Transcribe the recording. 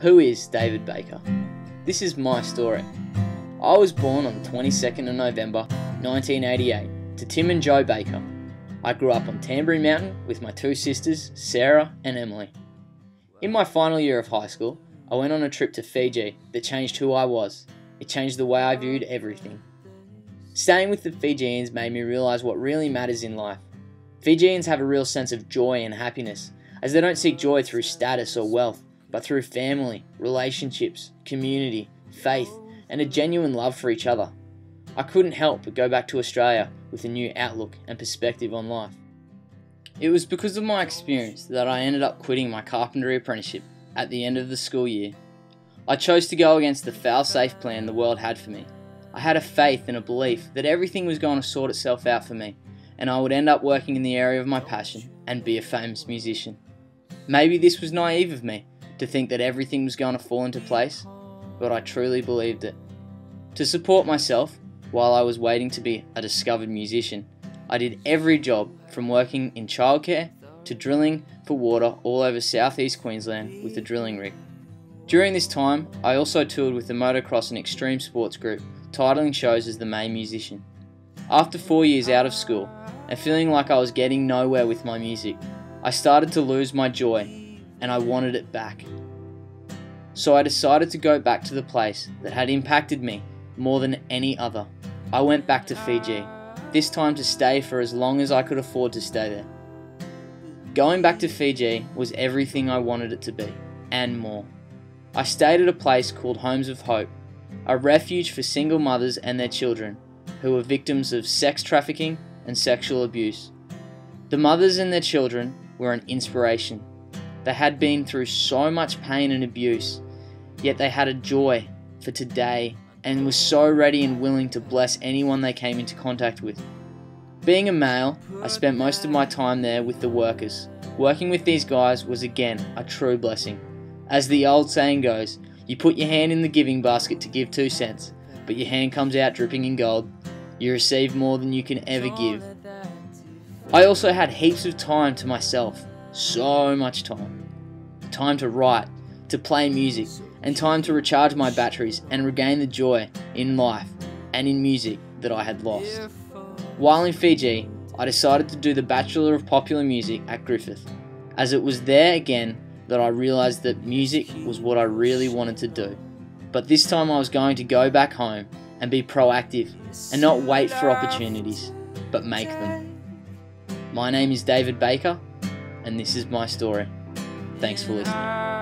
Who is David Baker? This is my story. I was born on the 22nd of November 1988 to Tim and Jo Baker. I grew up on Tambury Mountain with my two sisters, Sarah and Emily. In my final year of high school, I went on a trip to Fiji that changed who I was. It changed the way I viewed everything. Staying with the Fijians made me realise what really matters in life. Fijians have a real sense of joy and happiness, as they don't seek joy through status or wealth, but through family, relationships, community, faith, and a genuine love for each other. I couldn't help but go back to Australia with a new outlook and perspective on life. It was because of my experience that I ended up quitting my carpentry apprenticeship at the end of the school year. I chose to go against the fail-safe plan the world had for me. I had a faith and a belief that everything was going to sort itself out for me, and I would end up working in the area of my passion and be a famous musician. Maybe this was naive of me, to think that everything was going to fall into place, but I truly believed it. To support myself, while I was waiting to be a discovered musician, I did every job from working in childcare to drilling for water all over southeast Queensland with a drilling rig. During this time, I also toured with the motocross and extreme sports group, titling shows as the main musician. After 4 years out of school, and feeling like I was getting nowhere with my music, I started to lose my joy, and I wanted it back. So I decided to go back to the place that had impacted me more than any other. I went back to Fiji, this time to stay for as long as I could afford to stay there. Going back to Fiji was everything I wanted it to be, and more. I stayed at a place called Homes of Hope, a refuge for single mothers and their children who were victims of sex trafficking and sexual abuse. The mothers and their children were an inspiration. They had been through so much pain and abuse, yet they had a joy for today and were so ready and willing to bless anyone they came into contact with. Being a male, I spent most of my time there with the workers. Working with these guys was again a true blessing. As the old saying goes, you put your hand in the giving basket to give 2 cents, but your hand comes out dripping in gold. You receive more than you can ever give. I also had heaps of time to myself. So much time. Time to write, to play music, and time to recharge my batteries and regain the joy in life and in music that I had lost. While in Fiji, I decided to do the Bachelor of Popular Music at Griffith, as it was there again that I realised that music was what I really wanted to do. But this time I was going to go back home and be proactive and not wait for opportunities, but make them. My name is David Baker, and this is my story. Thanks for listening.